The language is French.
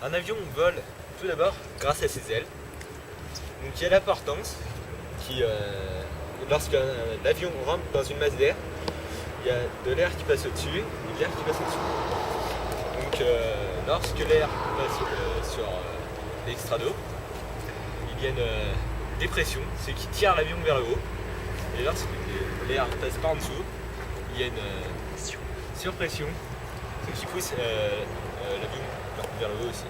Un avion vole tout d'abord grâce à ses ailes. Donc il y a la portance qui, lorsque l'avion rentre dans une masse d'air, il y a de l'air qui passe au-dessus et de l'air qui passe au-dessous. Donc lorsque l'air passe sur l'extrado, il y a une dépression, ce qui tire l'avion vers le haut. Et lorsque l'air passe par en dessous, il y a une surpression, ce qui pousse l'avion vers le haut aussi.